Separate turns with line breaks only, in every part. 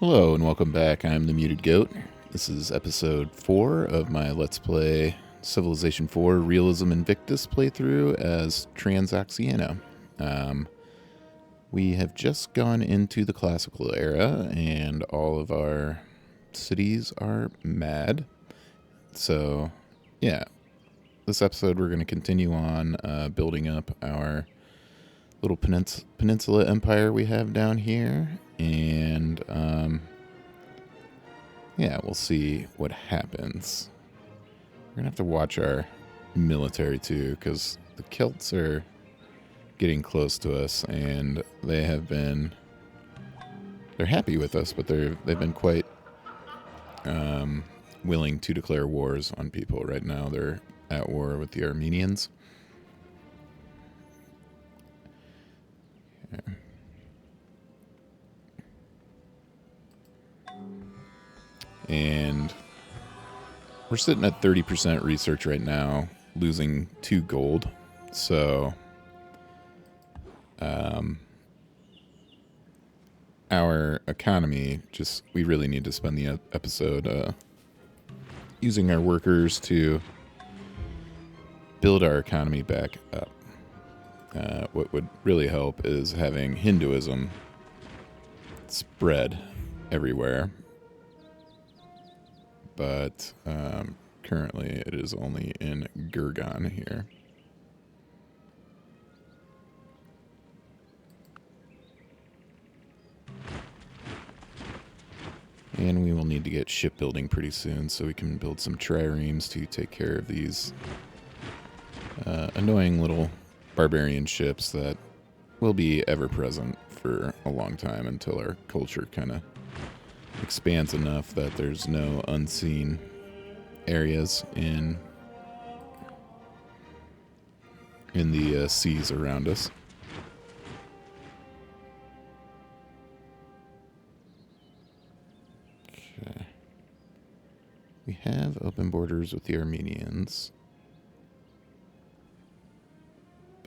Hello and welcome back. I'm the Muted Goat. This is episode 4 of my Let's Play Civ4 Realism Invictus playthrough as Transoxiana. We have just gone into the classical era and all of our cities are mad. So, yeah, this episode we're going to continue on building up our little peninsula empire we have down here, and yeah, we'll see what happens. We're gonna have to watch our military too, because the Celts are getting close to us, and they're happy with us, but they've been quite willing to declare wars on people. Right now they're at war with the Armenians. Yeah. And we're sitting at 30% research right now, losing 2 gold. So our economy, we really need to spend the episode using our workers to build our economy back up. What would really help is having Hinduism spread everywhere. But currently it is only in Gurgan here. And we will need to get shipbuilding pretty soon so we can build some triremes to take care of these annoying little barbarian ships that will be ever present for a long time until our culture kind of expands enough that there's no unseen areas in the seas around us. Okay. We have open borders with the Armenians,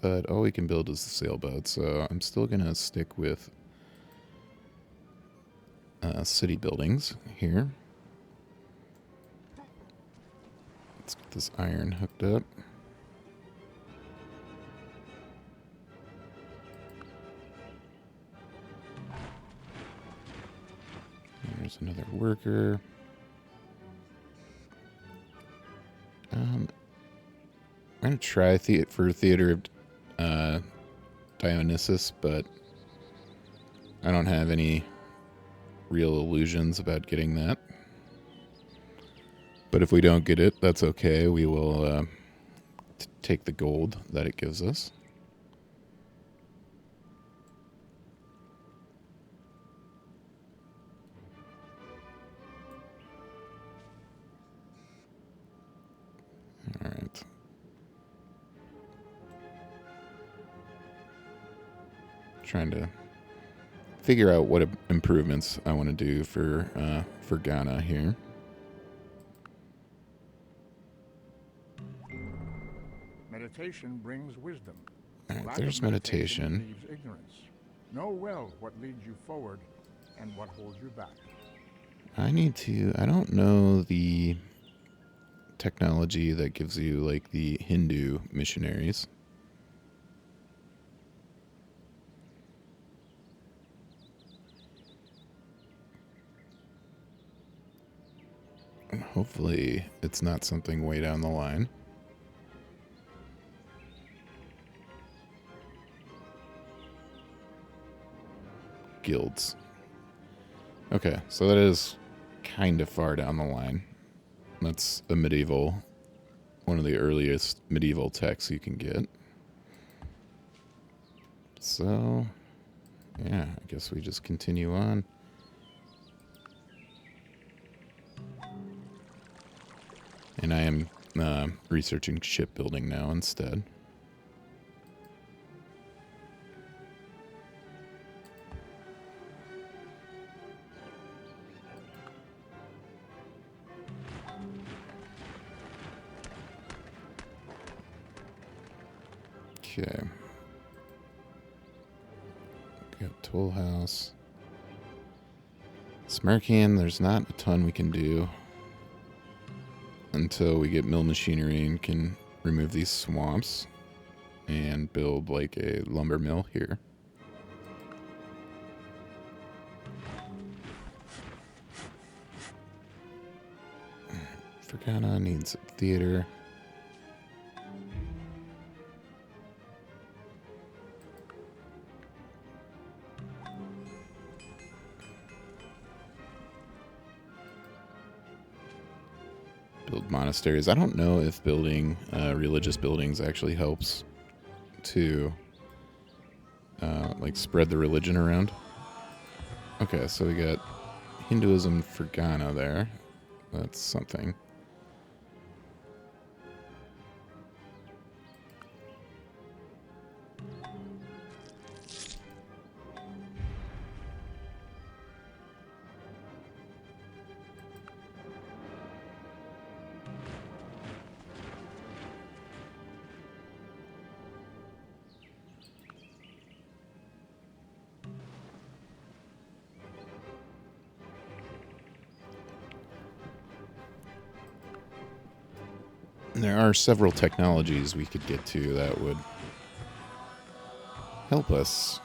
but all we can build is the sailboat, so I'm still going to stick with city buildings here. Let's get this iron hooked up. There's another worker. I'm going to try for Theater of Dionysus, but I don't have any real illusions about getting that. But if we don't get it, that's okay. We will take the gold that it gives us. All right. Trying to figure out what improvements I want to do for Ghana here.
Meditation brings wisdom.
All right, there's meditation.
Leaves ignorance. Know well what leads you forward and what holds you back.
I don't know the technology that gives you like the Hindu missionaries. And hopefully it's not something way down the line. Guilds. Okay, so that is kind of far down the line. That's a one of the earliest medieval texts you can get. So, yeah, I guess we just continue on. And I am researching shipbuilding now instead. Okay. Got Toll House. Smercan, there's not a ton we can do until we get mill machinery and can remove these swamps and build like a lumber mill here. Fergana needs a theater. Build monasteries. I don't know if building religious buildings actually helps to like spread the religion around. Okay, so we got Hinduism Fergana there. That's something. There are several technologies we could get to that would help us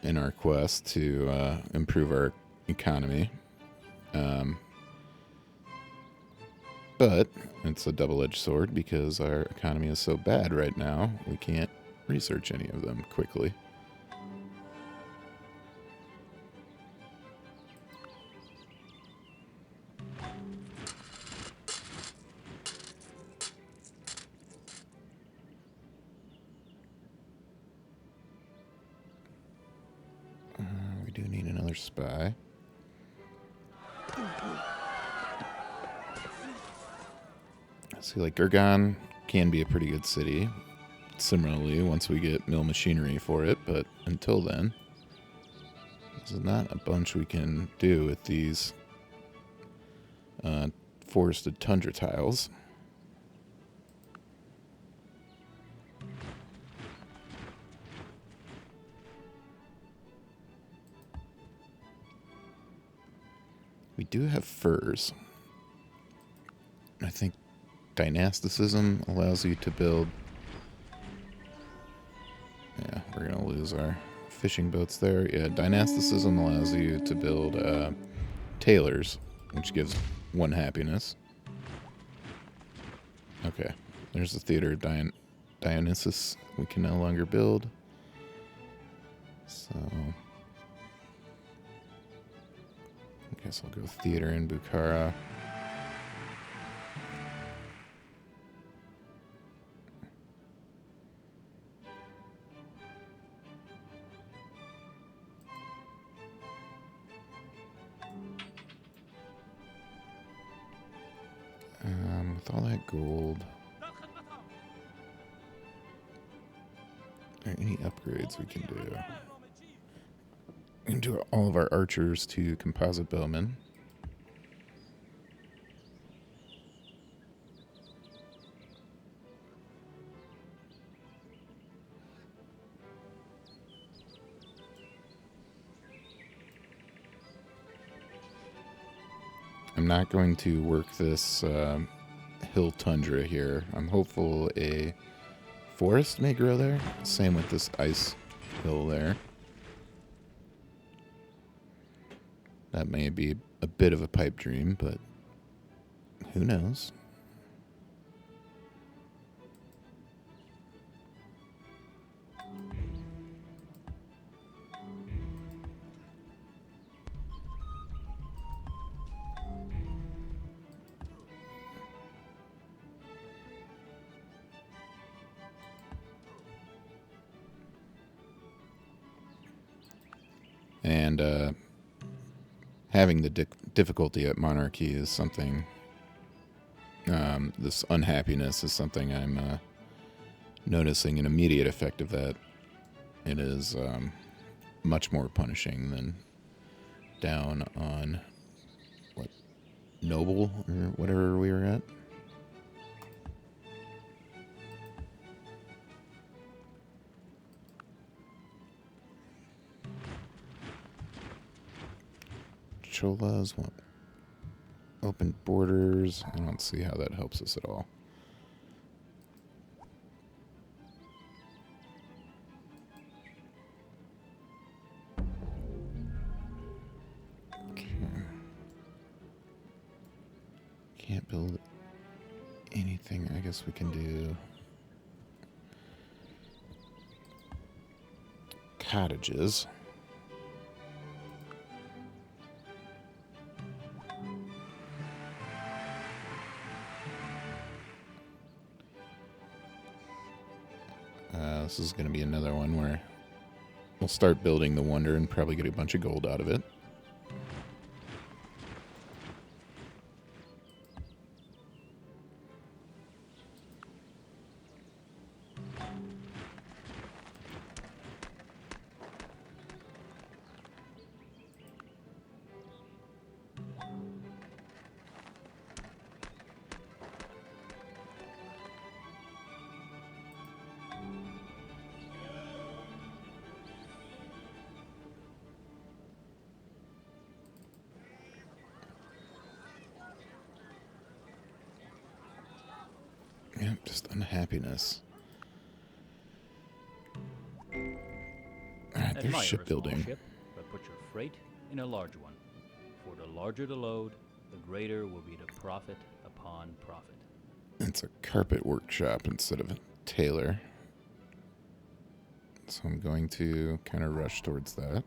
in our quest to improve our economy. But it's a double-edged sword because our economy is so bad right now, we can't research any of them quickly. We do need another spy. See, like, Gurgan can be a pretty good city. Similarly, once we get mill machinery for it, but until then, there's not a bunch we can do with these forested tundra tiles. We do have furs. I think dynasticism allows you to build... Yeah, we're going to lose our fishing boats there. Yeah, dynasticism allows you to build tailors, which gives 1 happiness. Okay, there's the theater of Dionysus we can no longer build. So... I guess I'll go theater in Bukhara. With all that gold, are there any upgrades we can do? We can do all of our archers to composite bowmen. I'm not going to work this hill tundra here. I'm hopeful a forest may grow there. Same with this ice hill there. That may be a bit of a pipe dream, but who knows? And having the difficulty at monarchy is something, this unhappiness is something I'm noticing an immediate effect of that. It is much more punishing than down on, what, noble or whatever we were at. Cholas want open borders. I don't see how that helps us at all. Okay. Can't build anything. I guess we can do cottages. This is going to be another one where we'll start building the wonder and probably get a bunch of gold out of it. Yep, just unhappiness. Alright, there's
Admire a
shipbuilding.
small ship, but put your freight in a large one. For the larger the load, the greater will be the profit upon profit.
It's a carpet workshop instead of a tailor. So I'm going to kind of rush towards that.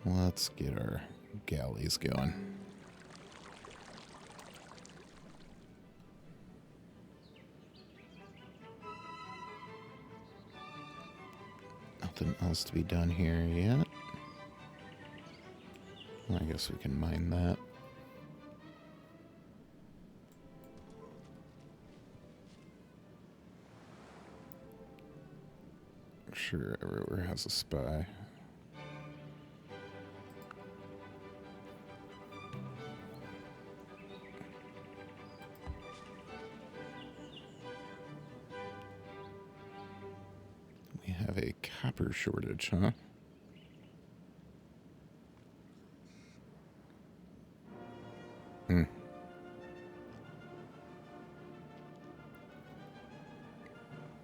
Let's get our galleys going. Nothing else to be done here yet. Well, I guess we can mine that. Sure, everywhere has a spy. We have a copper shortage, huh?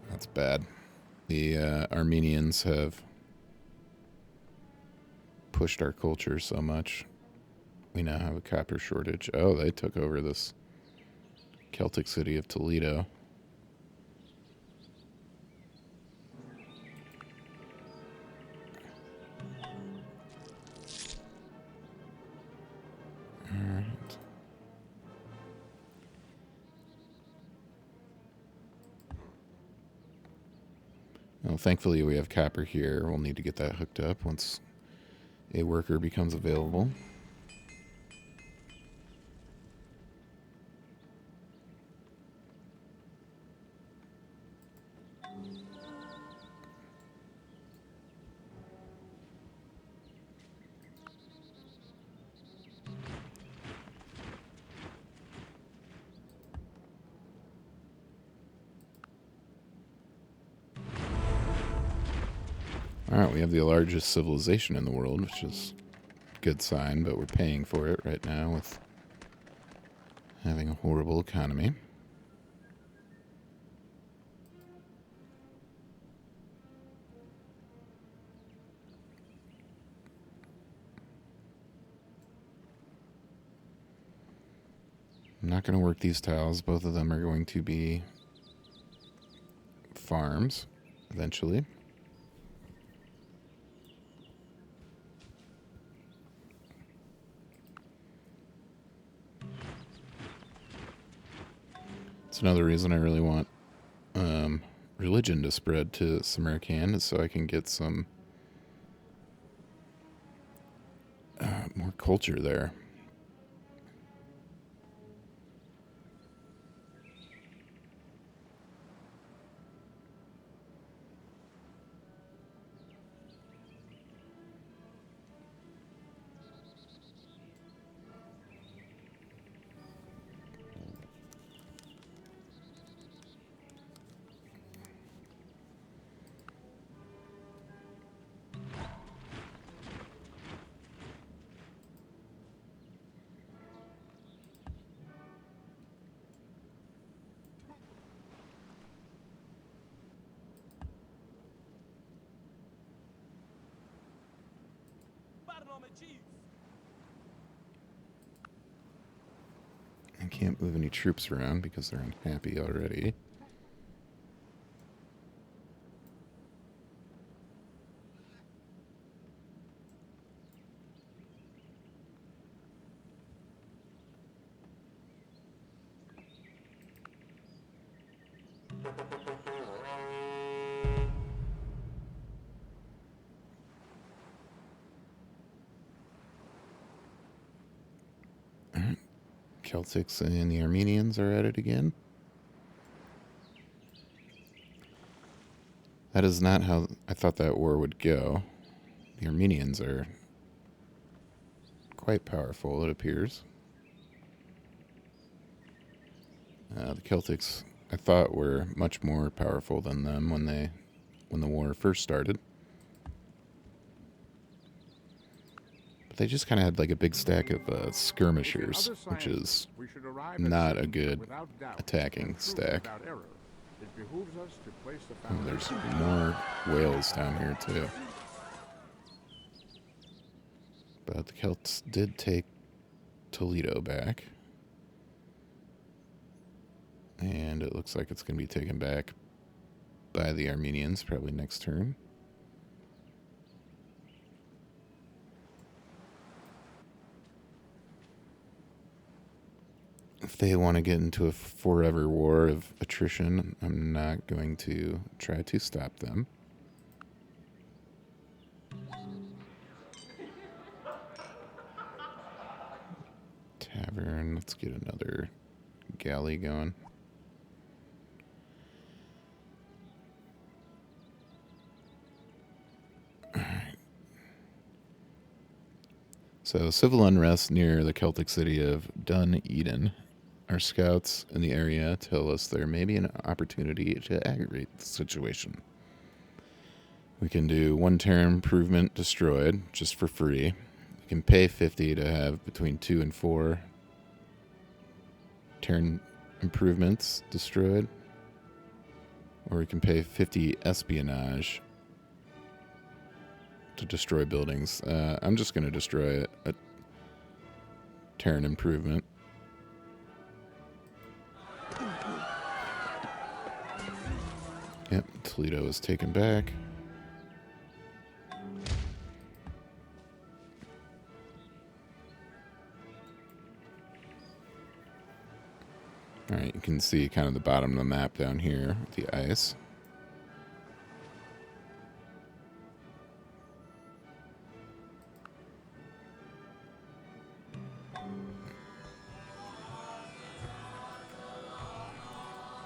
That's bad. The Armenians have pushed our culture so much. We now have a copper shortage. Oh, they took over this Celtic city of Toledo. Alright. Well, thankfully we have copper here. We'll need to get that hooked up once a worker becomes available. Alright, we have the largest civilization in the world, which is a good sign, but we're paying for it right now with having a horrible economy. I'm not going to work these tiles. Both of them are going to be farms eventually. It's another reason I really want religion to spread to Samarkand, is so I can get some more culture there. I can't move any troops around because they're unhappy already. Celtics and the Armenians are at it again. That is not how I thought that war would go. The Armenians are quite powerful, it appears. The Celtics, I thought, were much more powerful than them when the war first started. But they just kind of had like a big stack of skirmishers, which is not a good attacking stack. Oh, there's more whales down here too. But the Celts did take Toledo back. And it looks like it's going to be taken back by the Armenians probably next turn. If they want to get into a forever war of attrition, I'm not going to try to stop them. Tavern, let's get another galley going. Alright. So, civil unrest near the Celtic city of Dun-Eden. Our scouts in the area tell us there may be an opportunity to aggravate the situation. We can do 1 terrain improvement destroyed, just for free. We can pay 50 to have between 2 and 4 terrain improvements destroyed. Or we can pay 50 espionage to destroy buildings. I'm just going to destroy a terrain improvement. Yep, Toledo is taken back. Alright, you can see kind of the bottom of the map down here with the ice.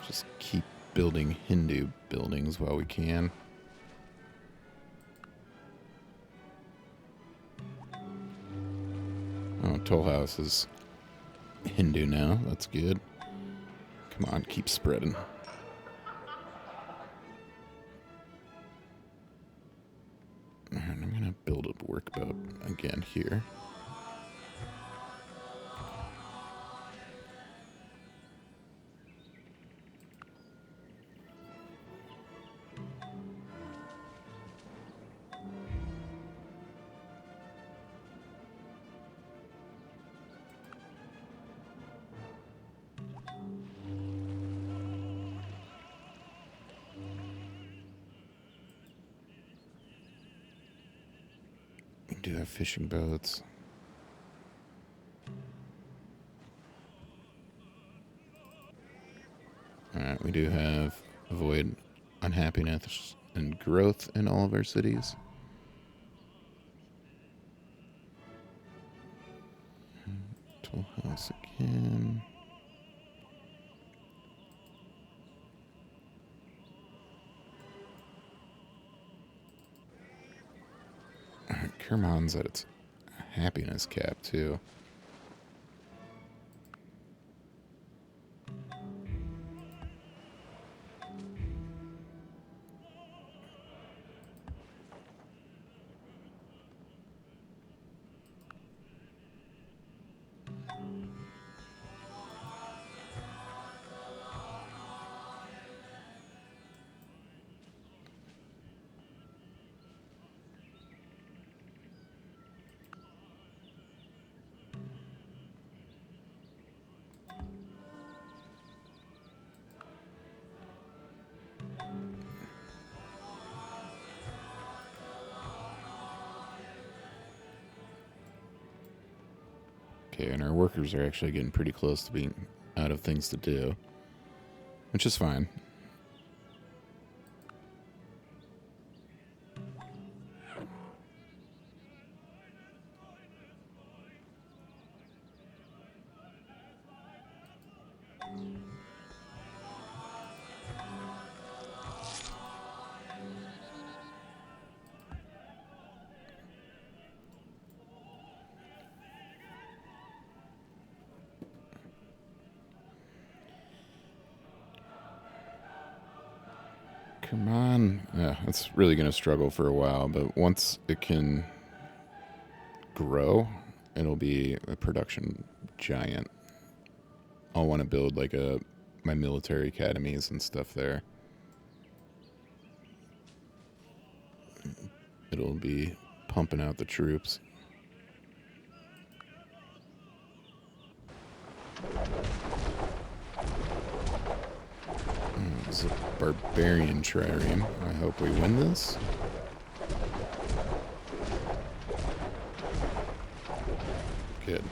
Just keep building Hindu buildings while we can. Oh, Toll House is Hindu now. That's good. Come on, keep spreading. Alright, I'm going to build a workboat again here. We do have fishing boats. Alright, we do have avoid unhappiness and growth in all of our cities. Toll House again. Alright, Kerman's at its happiness cap too. Okay, and our workers are actually getting pretty close to being out of things to do, which is fine. Come on. Yeah, it's really going to struggle for a while, but once it can grow, it'll be a production giant. I'll want to build like my military academies and stuff there. It'll be pumping out the troops. It's a barbarian trireme. I hope we win this. Good.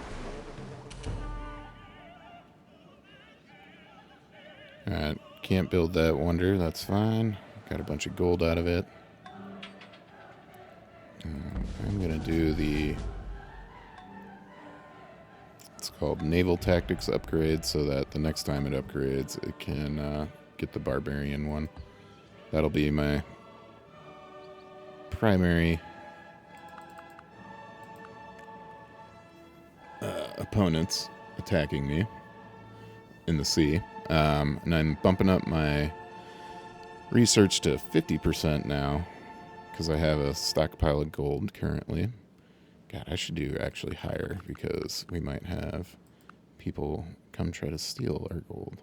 Alright, can't build that wonder. That's fine. Got a bunch of gold out of it. I'm going to do it's called Naval Tactics Upgrade, so that the next time it upgrades, it can get the Barbarian one. That'll be my primary opponents attacking me in the sea. And I'm bumping up my research to 50% now, because I have a stockpile of gold currently. God, I should do actually higher, because we might have people come try to steal our gold.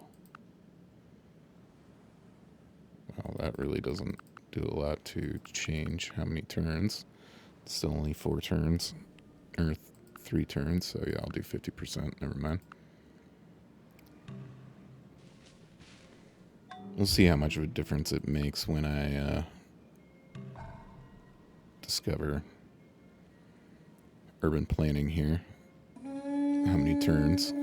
Well, that really doesn't do a lot to change how many turns. It's still only 4 turns, or 3 turns, so yeah, I'll do 50%, never mind. We'll see how much of a difference it makes when I discover urban planning here. How many turns?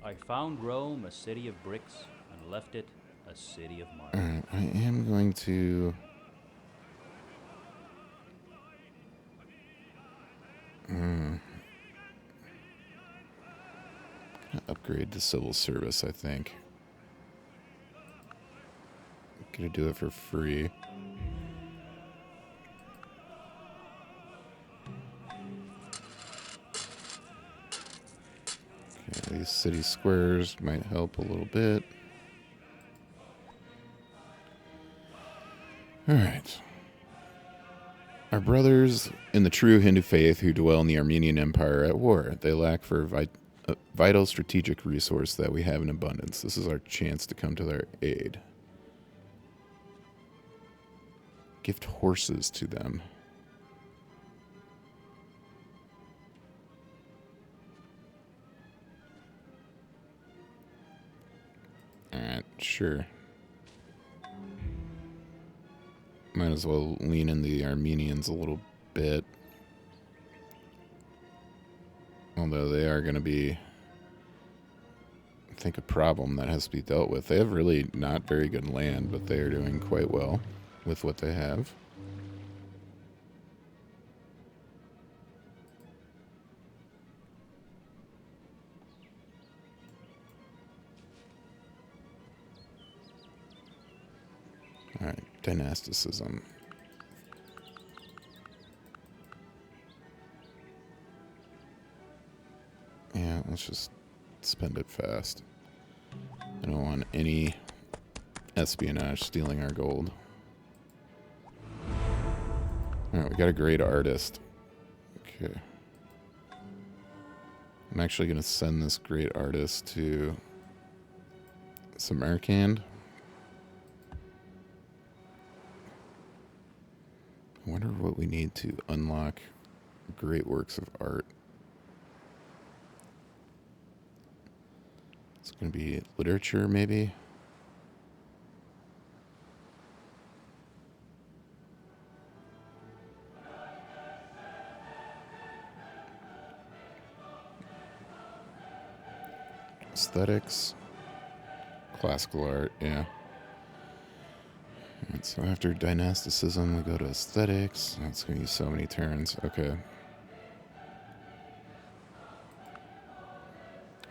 I found Rome a city of bricks and left it a city of marble.
Alright, I am going to upgrade to civil service, I think. Gonna do it for free. Okay, these city squares might help a little bit. Alright. Our brothers in the true Hindu faith who dwell in the Armenian Empire are at war. They lack for a vital strategic resource that we have in abundance. This is our chance to come to their aid. Gift horses to them. Alright, sure. Might as well lean in the Armenians a little bit. Although they are going to be, I think, a problem that has to be dealt with. They have really not very good land, but they are doing quite well with what they have. Alright, dynasticism. Yeah, let's just spend it fast. I don't want any espionage stealing our gold. Alright, we got a great artist. Okay. I'm actually going to send this great artist to Samarkand. I wonder what we need to unlock great works of art. It's going to be literature, maybe? Aesthetics. Classical art, yeah. Alright, so after dynasticism, we go to aesthetics. That's going to use so many turns. Okay.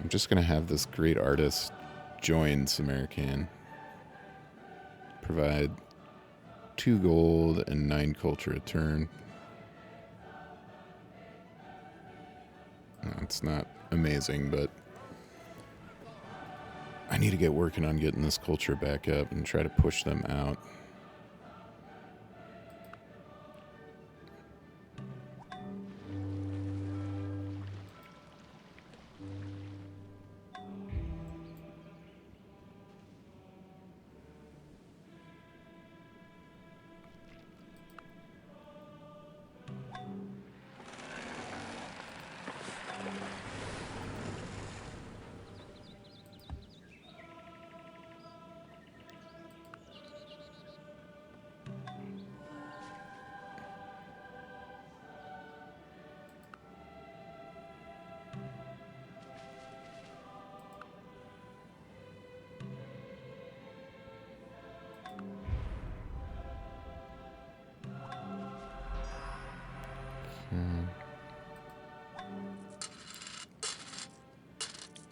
I'm just going to have this great artist join Samarkand. Provide 2 gold and 9 culture a turn. No, it's not amazing, but I need to get working on getting this culture back up and try to push them out.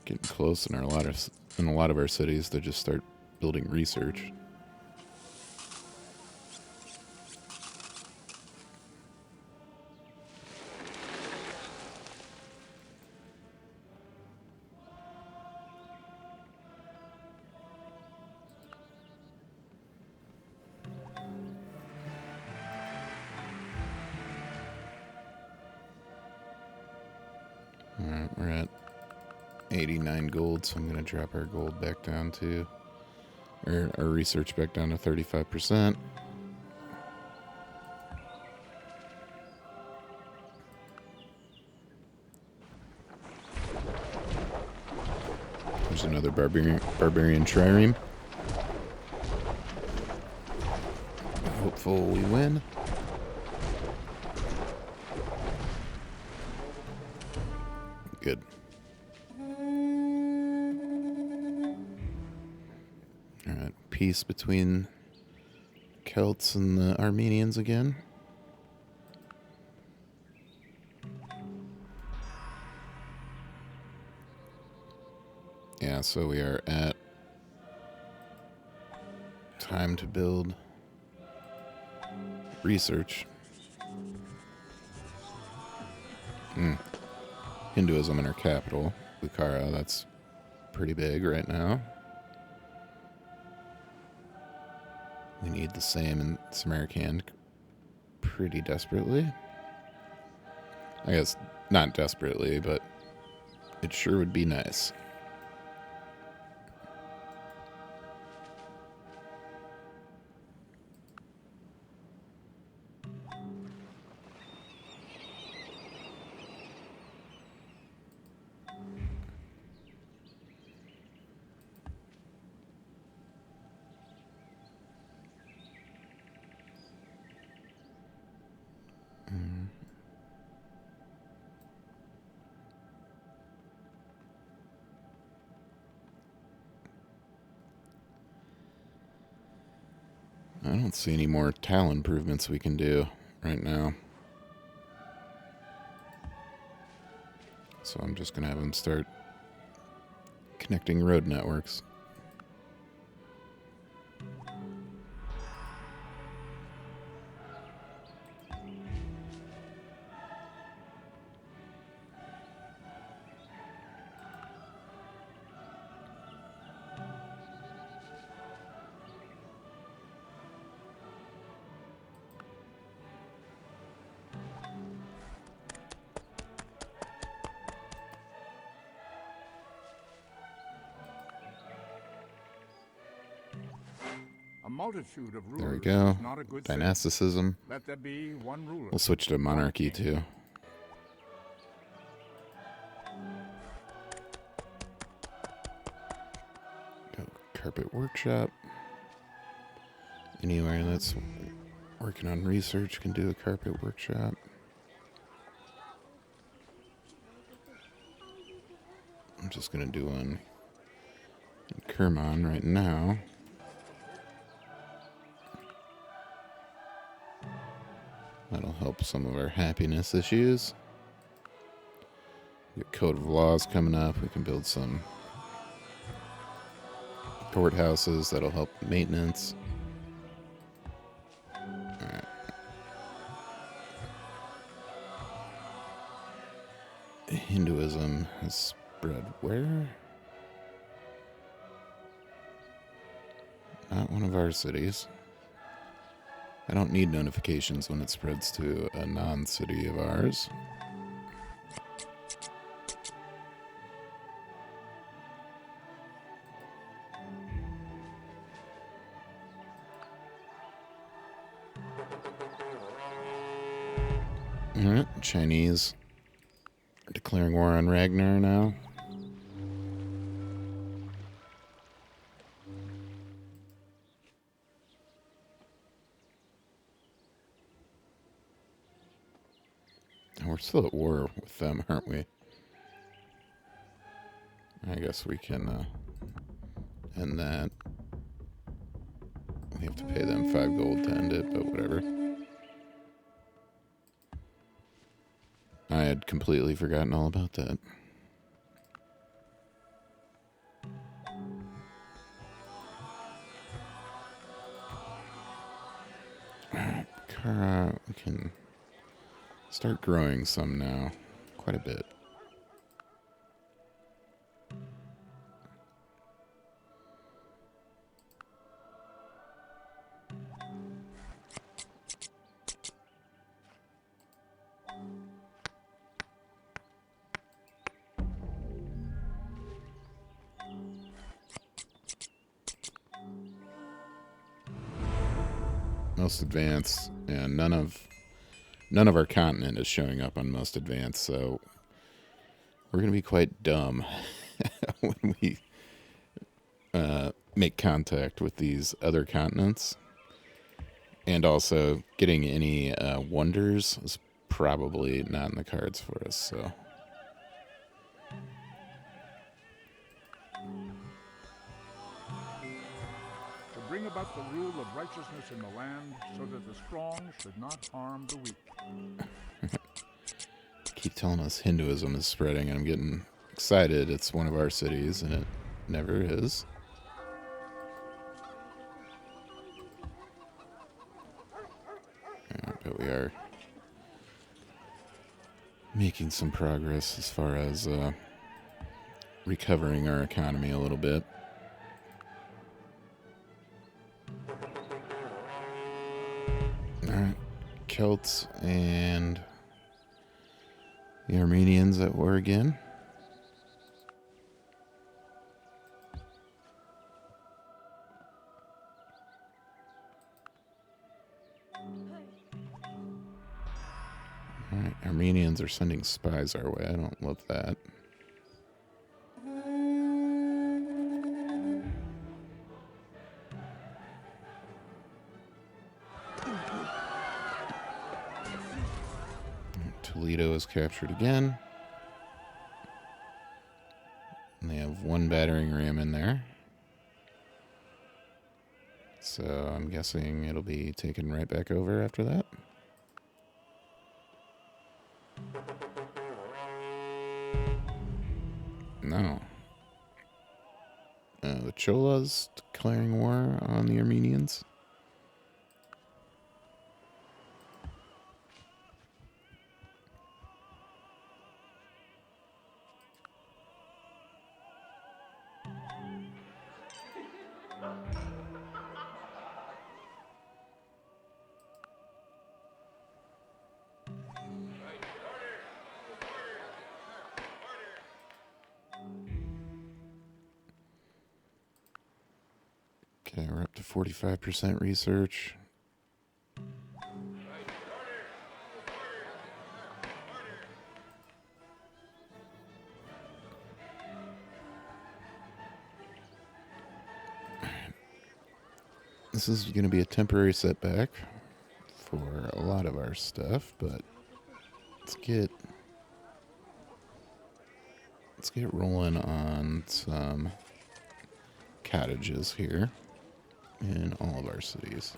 Getting close in a lot of our cities to just start building research. Alright, we're at 89 gold, so I'm going to drop our gold back down to, or our research back down to 35%. There's another barbarian trireme. Hopeful we win. Good. Alright, peace between Celts and the Armenians again. Yeah, so we are at time to build research. Hinduism in our capital, Bukhara, that's pretty big right now. We need the same in Samarkand pretty desperately. I guess not desperately, but it sure would be nice. I don't see any more tile improvements we can do right now. So I'm just going to have them start connecting road networks.
multitude of rulers
There we go.
is not a good thing.
Dynasticism.
Let there be one ruler.
We'll switch to monarchy too. Go carpet workshop. Anywhere that's working on research can do a carpet workshop. I'm just gonna do one in Kermon right now. That'll help some of our happiness issues. We got Code of Laws coming up. We can build some courthouses. That'll help maintenance. Alright. Hinduism has spread where? Not one of our cities. I don't need notifications when it spreads to a non-city of ours. Alright, Chinese are declaring war on Ragnar now. We're still at war with them, aren't we? I guess we can end that. We have to pay them 5 gold to end it, but whatever. I had completely forgotten all about that. Alright, Kara, we can start growing some now. Quite a bit. Most advanced, and none of our continent is showing up on most advanced, so we're going to be quite dumb when we make contact with these other continents. And also, getting any wonders is probably not in the cards for us, so.
Bring about the rule of righteousness in the land, so that the strong should not harm the weak.
Keep telling us Hinduism is spreading, and I'm getting excited. It's one of our cities, and it never is. But we are making some progress as far as recovering our economy a little bit. Alright, Celts and the Armenians at war again. Alright, Armenians are sending spies our way. I don't love that. Toledo is captured again. And they have one battering ram in there. So I'm guessing it'll be taken right back over after that. No. The Cholas declaring war on the Armenians. Okay, we're up to 45% research. This is going to be a temporary setback for a lot of our stuff, but let's get rolling on some cottages here in all of our cities.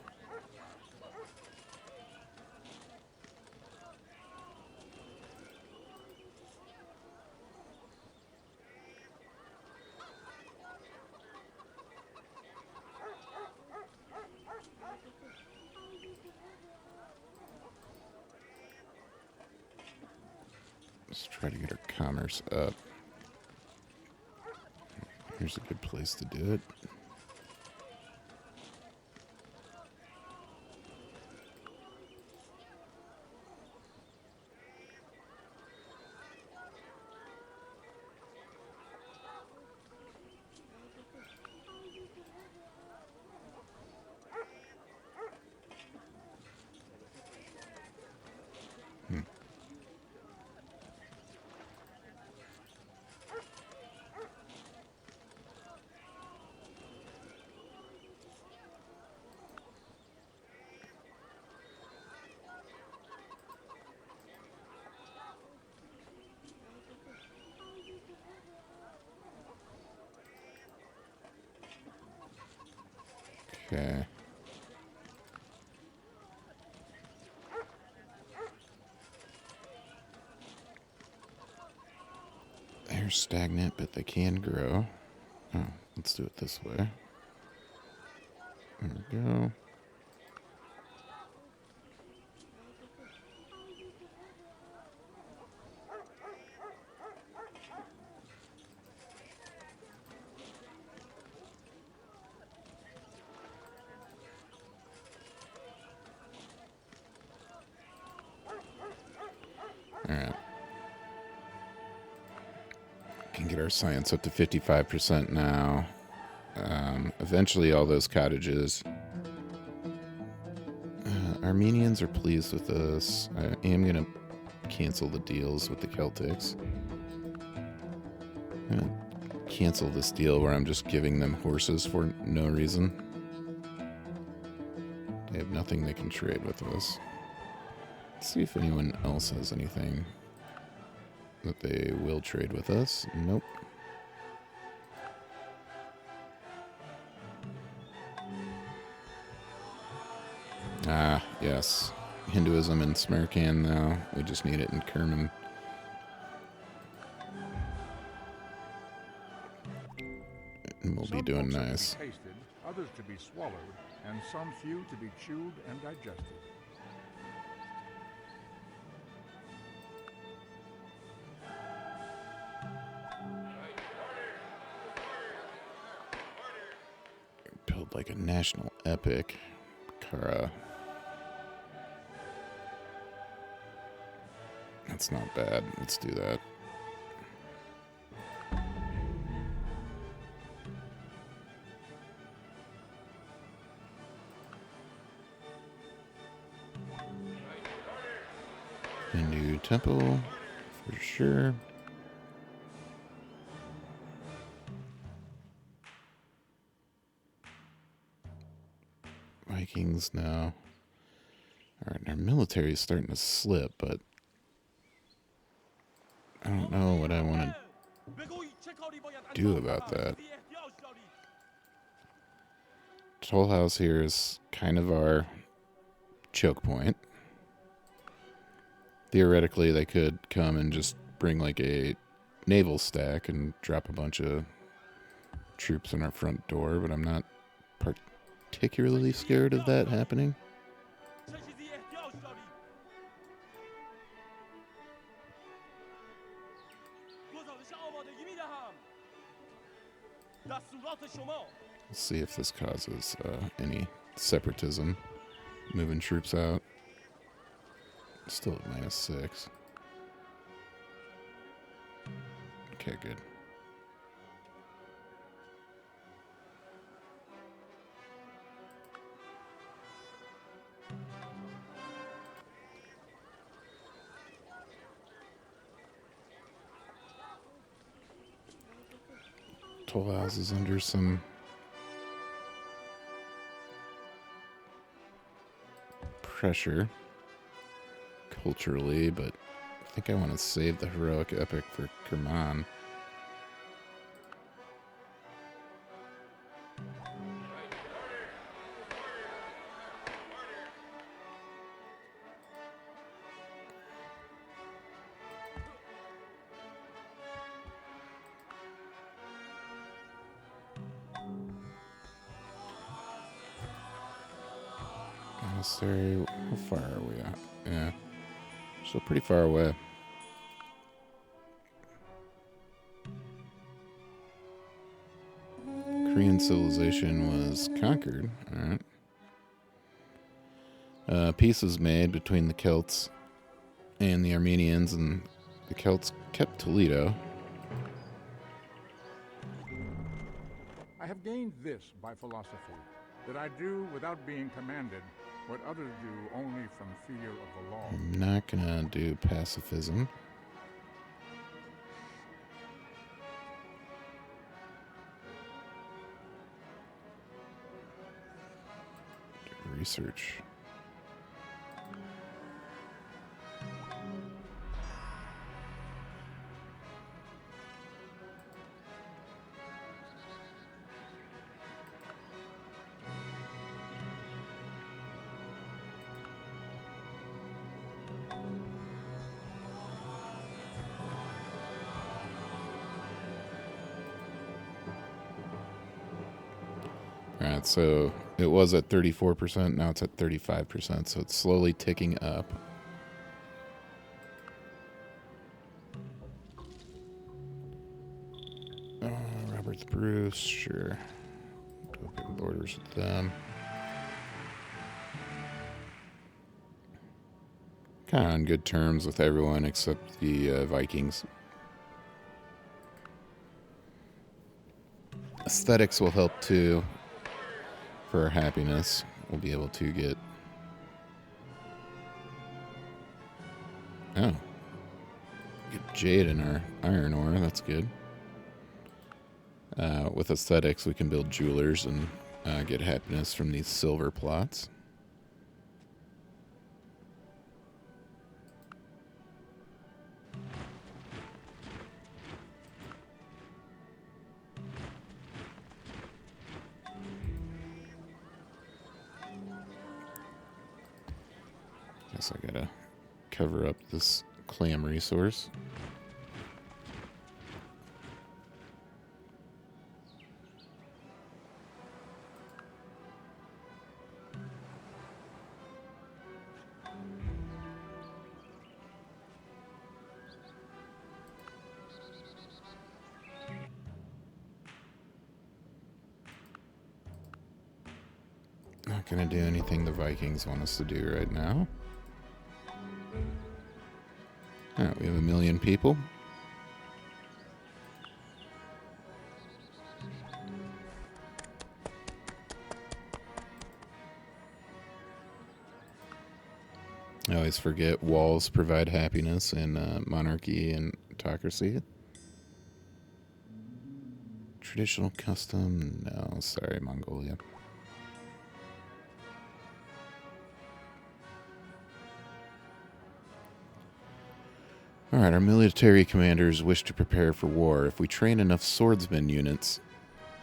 Let's try to get our commerce up. Here's a good place to do it. Okay. They're stagnant, but they can grow. Oh, let's do it this way. There we go. Alright. Can get our science up to 55% now. Eventually all those cottages. Armenians are pleased with this. I am going to cancel the deals with the Celtics. I'm going to cancel this deal where I'm just giving them horses for no reason. They have nothing they can trade with us. Let's see if anyone else has anything that they will trade with us. Nope. Ah, yes. Hinduism in Samarkand now. We just need it in Kerman. And we'll be doing nice.
To be tasted, others to be swallowed, and some few to be chewed and digested.
Build like a national epic. Kara. That's not bad. Let's do that. Hindu temple, for sure. Vikings now. Alright, our military is starting to slip, but I don't know what I want to do about that. Toll House here is kind of our choke point. Theoretically, they could come and just bring like a naval stack and drop a bunch of troops on our front door, but I'm not particularly scared of that happening. Let's see if this causes any separatism. Moving troops out. Still at -6. Okay, good. Toll House is under some pressure culturally, but I think I want to save the heroic epic for Kerman. Monastery, how far are we at? Yeah, still pretty far away. Korean civilization was conquered. All right. Peace was made between the Celts and the Armenians, and the Celts kept Toledo.
I have gained this by philosophy, that I do without being commanded what others do only from fear of the law.
I'm not gonna do pacifism. Do research. Alright, so it was at 34%, now it's at 35%, so it's slowly ticking up. Robert the Bruce, sure. Open borders with them. Kind of on good terms with everyone except the Vikings. Aesthetics will help too. For our happiness, we'll be able to get... Oh. Get jade in our iron ore, that's good. With aesthetics, we can build jewelers and get happiness from these silver plots. Guess I gotta cover up this clam resource. Not gonna do anything the Vikings want us to do right now. Alright, we have 1 million people. I always forget walls provide happiness in monarchy and autocracy. Traditional custom? No, sorry, Mongolia. Alright, our military commanders wish to prepare for war. If we train enough swordsman units,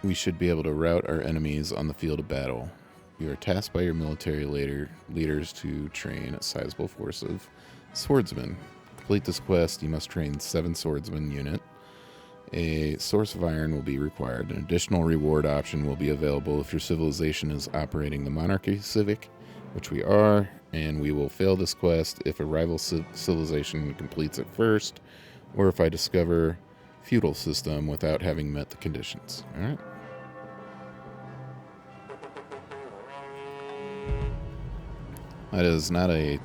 we should be able to rout our enemies on the field of battle. You are tasked by your military leaders to train a sizable force of swordsmen. To complete this quest, you must train 7 swordsman unit. A source of iron will be required. An additional reward option will be available if your civilization is operating the monarchy civic, which we are, and we will fail this quest if a rival civilization completes it first, or if I discover feudal system without having met the conditions. All right. That is not a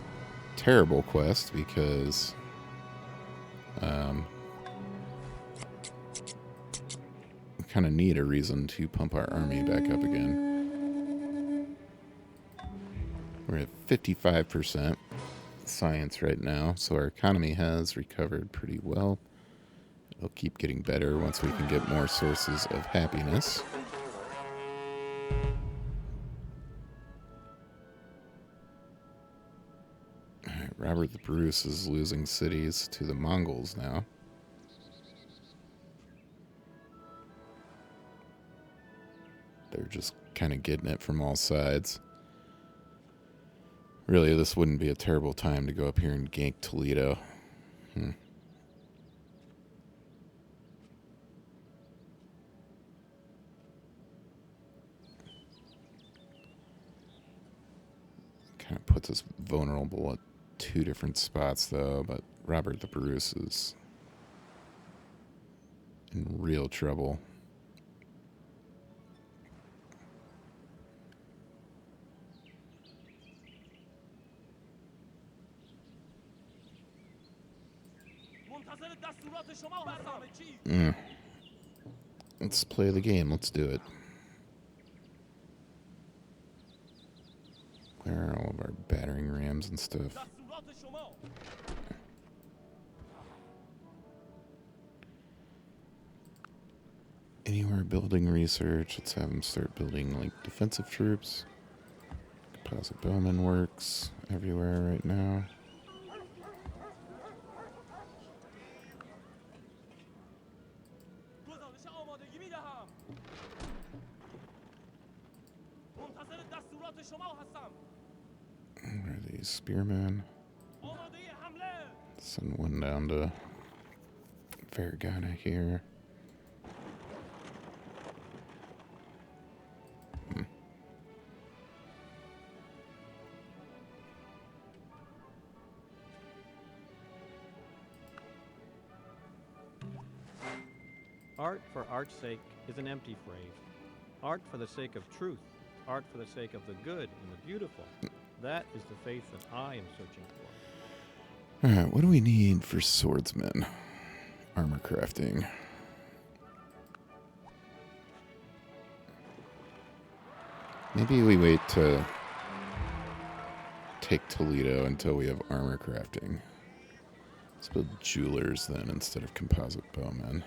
terrible quest because we kind of need a reason to pump our army back up again. We're at 55% science right now, so our economy has recovered pretty well. It'll keep getting better once we can get more sources of happiness. Alright, Robert the Bruce is losing cities to the Mongols now. They're just kind of getting it from all sides. Really, this wouldn't be a terrible time to go up here and gank Toledo. Kind of puts us vulnerable at two different spots, though, but Robert the Bruce is in real trouble. Let's play the game. Let's do it. Where are all of our battering rams and stuff? Anywhere building research. Let's have them start building like defensive troops. Composite bowman works everywhere right now. Where are these spearmen? Send one down to Vergana here.
Art for art's sake is an empty phrase. Art for the sake of truth, art for the sake of the good and the beautiful. That is the faith that I am searching for.
Alright, what do we need for swordsmen? Armor crafting. Maybe we wait to take Toledo until we have armor crafting. Let's build jewelers then instead of composite bowmen.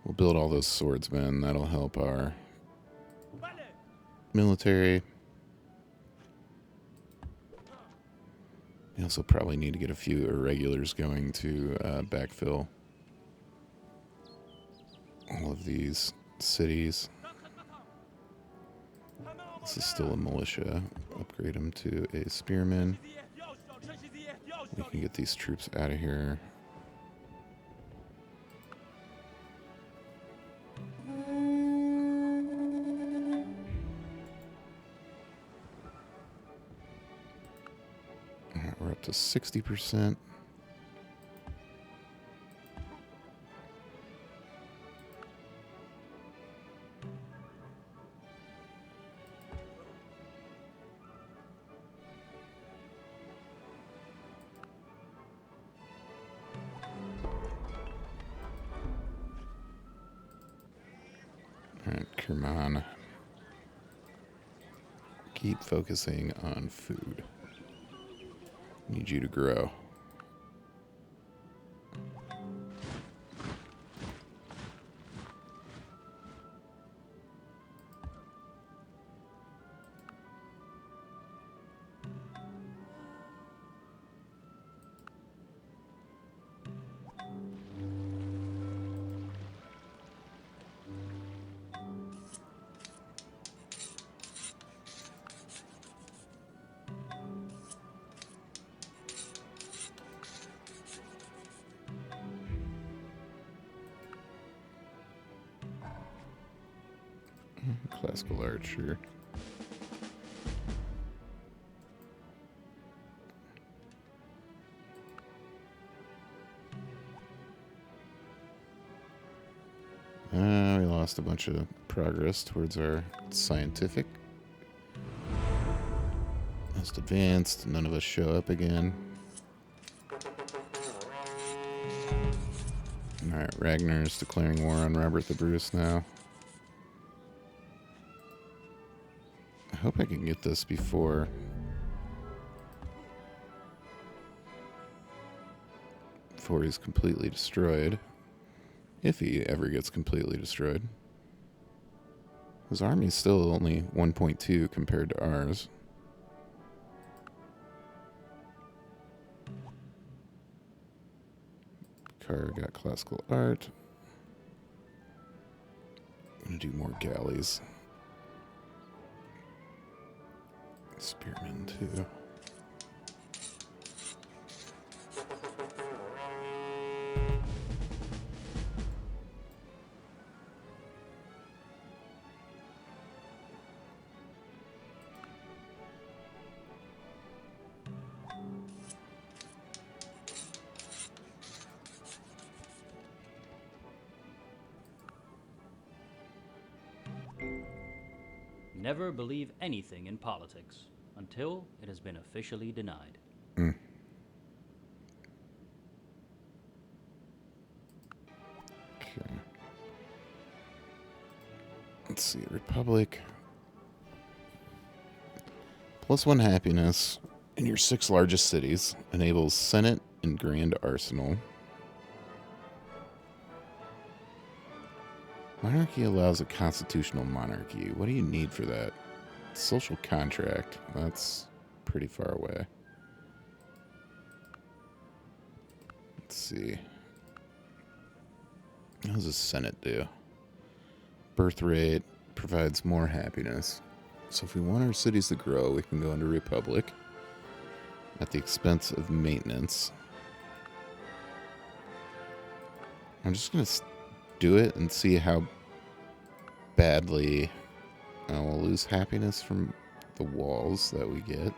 We'll build all those swordsmen. That'll help our military. We also probably need to get a few irregulars going to backfill all of these cities. This is still a militia. Upgrade them to a spearman. We can get these troops out of here. We're up to 60%. Alright, Kerman. Keep focusing on food. Need you to grow. Classical archer. We lost a bunch of progress towards our scientific. Most advanced, none of us show up again. Alright, Ragnar's declaring war on Robert the Bruce now. hope I can get this before he's completely destroyed. If he ever gets completely destroyed. His army's still only 1.2 compared to ours. Car got classical art. I'm gonna do more galleys. Spearmen too.
Never believe anything in politics until it has been officially denied.
Mm. Okay. Let's see, Republic. +1 happiness in your 6 largest cities. Enables Senate and Grand Arsenal. Monarchy allows a constitutional monarchy. What do you need for that? Social contract. That's pretty far away. Let's see. How does the Senate do? Birth rate provides more happiness. So if we want our cities to grow, we can go into Republic at the expense of maintenance. I'm just going to do it and see how badly we'll lose happiness from the walls that we get.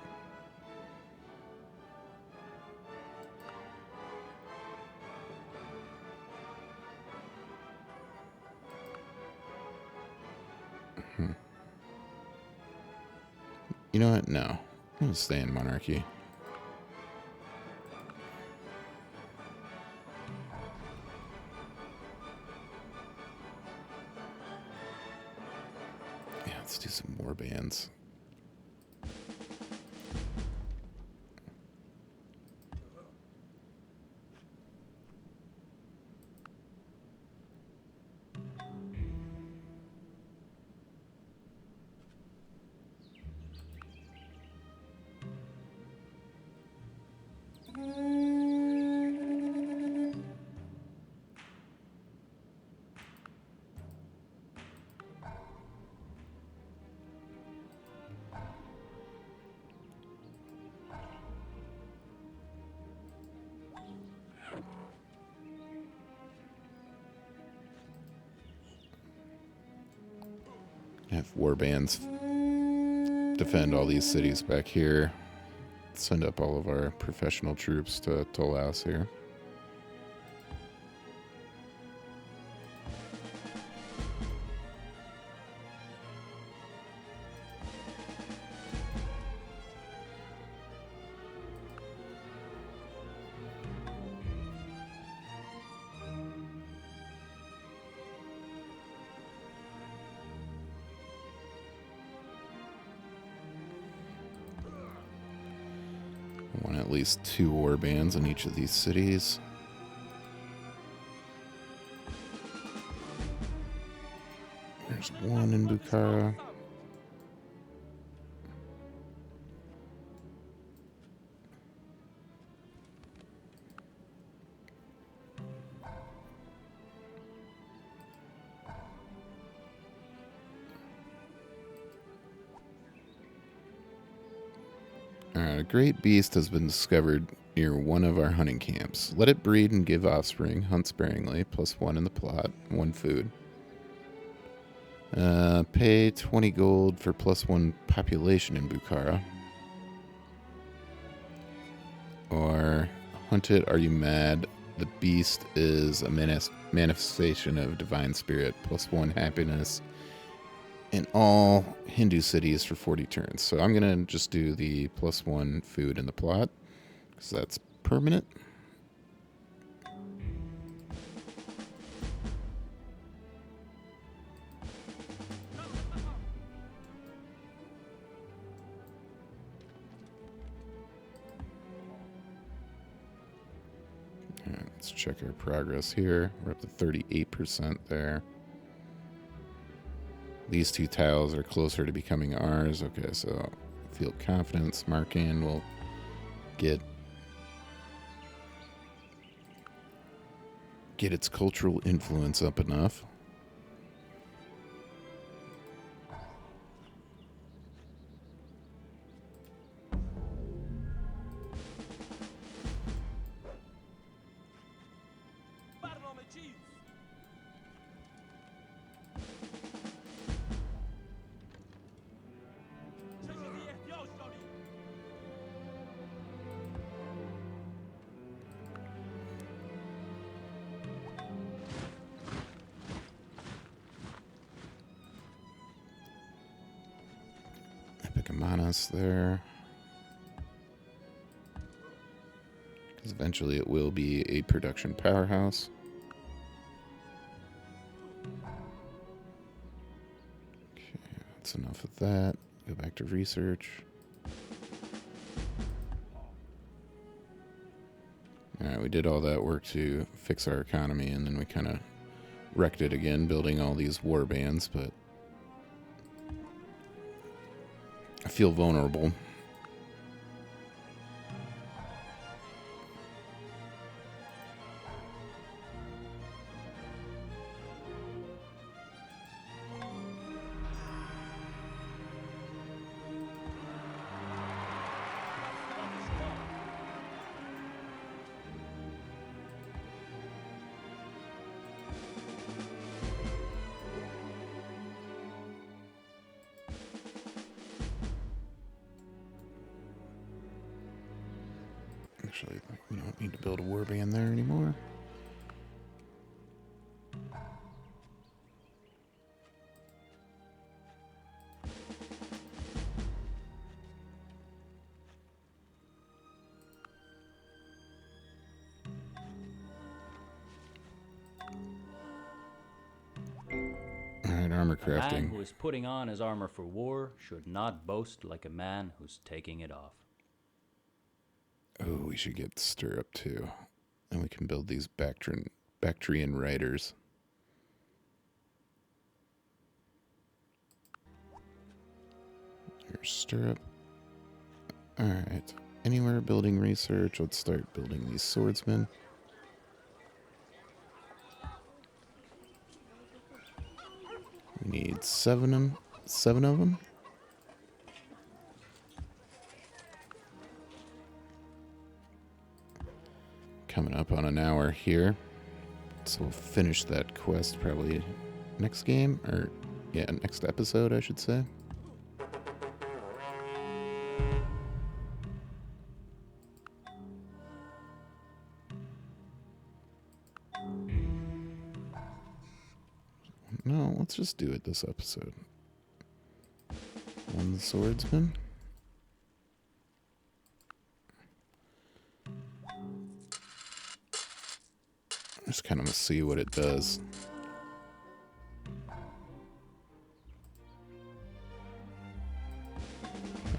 You know what? No. I'm going to stay in monarchy. Yeah, let's do some more bands. Have war bands defend all these cities back here. Send up all of our professional troops to Tolhouse here. I want at least 2 war bands in each of these cities. There's one in Bukhara. A great beast has been discovered near one of our hunting camps. Let it breed and give offspring. Hunt sparingly. +1 in the plot. 1 food. Pay 20 gold for +1 population in Bukhara. Or hunt it. Are you mad? The beast is a manifestation of divine spirit. +1 happiness in all Hindu cities for 40 turns. So I'm going to just do the +1 food in the plot, because that's permanent. Let's check our progress here. We're up to 38% there. These two tiles are closer to becoming ours. Okay, so feel confidence. Markan will get its cultural influence up enough. Epicamanos there. Because eventually it will be a production powerhouse. Okay, that's enough of that. Go back to research. Alright, we did all that work to fix our economy, and then we kind of wrecked it again, building all these war bands, but I feel vulnerable. Actually, we don't need to build a warband there anymore. Alright, armor
A man
crafting.
who is putting on his armor for war should not boast like a man who's taking it off.
Oh, we should get stirrup too. And we can build these Bactrian riders. Here's stirrup. Alright. Anywhere building research. Let's start building these swordsmen. We need seven of them. Coming up on an hour here. So we'll finish that quest probably next game. Or, yeah, next episode, I should say. No, let's just do it this episode. One swordsman. Just kind of see what it does.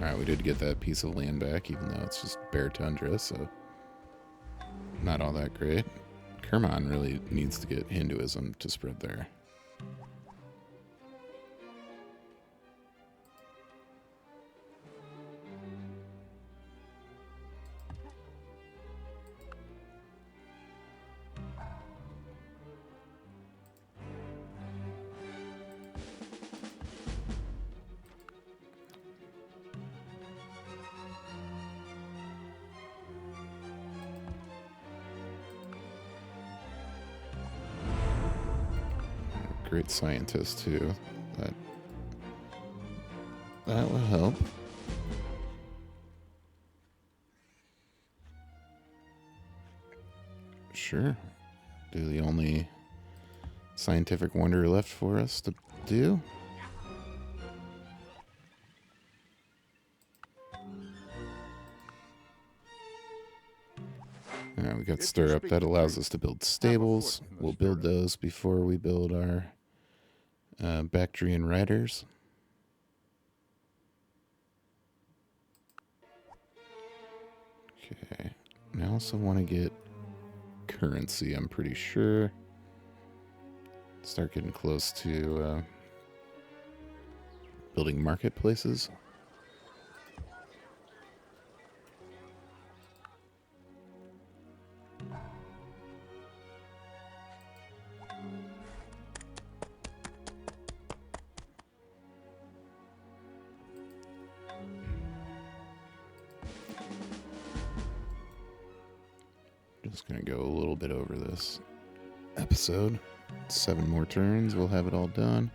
Alright, we did get that piece of land back, even though it's just bare tundra, so not all that great. Kerman really needs to get Hinduism to spread there. Great scientist too. That will help. Sure. Do the only scientific wonder left for us to do. Alright, we got stirrup. That allows us to build stables. We'll build those before we build our Bactrian riders. Okay. I also want to get currency, I'm pretty sure. Start getting close to building marketplaces. Just gonna go a little bit over this episode. 7 more turns, we'll have it all done.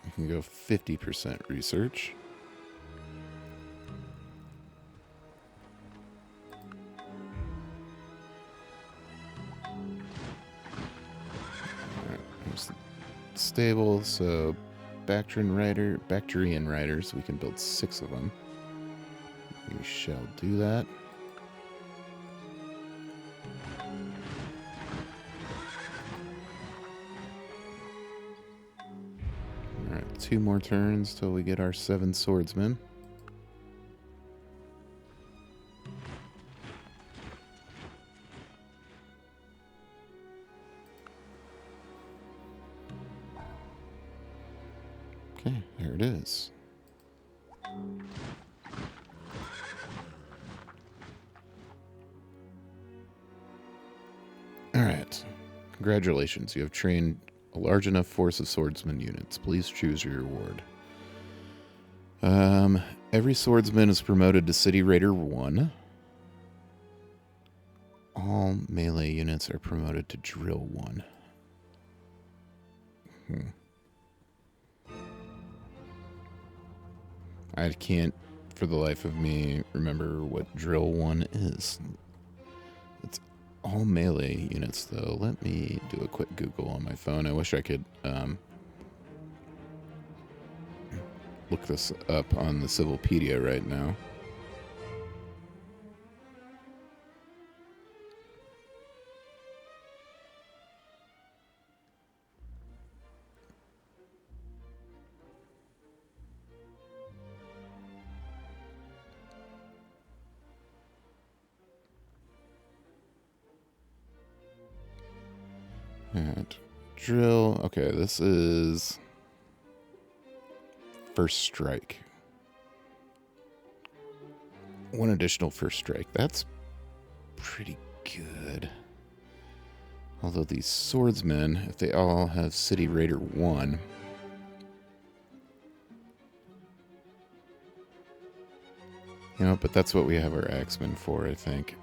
You can go 50% research. Alright, there's the stable, so Bactrian riders, we can build 6 of them. We shall do that. Alright, 2 more turns till we get our 7 swordsmen. Okay, there it is. Alright, congratulations, you have trained a large enough force of swordsman units. Please choose your reward. Every swordsman is promoted to City Raider 1. All melee units are promoted to Drill 1. I can't, for the life of me, remember what Drill 1 is. It's all melee units, though. Let me do a quick Google on my phone. I wish I could look this up on the Civilpedia right now. Alright, drill. Okay, this is first strike. 1 additional first strike. That's pretty good. Although these swordsmen, if they all have City Raider 1, you know, but that's what we have our axemen for, I think.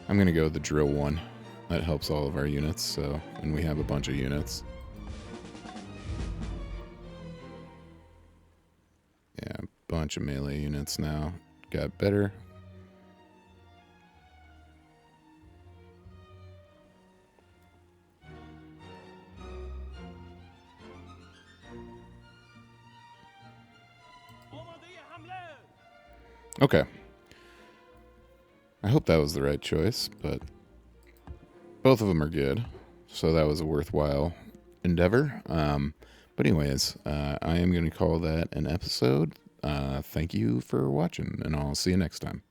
I'm going to go with the drill 1. That helps all of our units, so, and we have a bunch of units. Yeah, a bunch of melee units now. Got better. Okay. I hope that was the right choice, but both of them are good, so that was a worthwhile endeavor. But anyways, I am going to call that an episode. Thank you for watching, and I'll see you next time.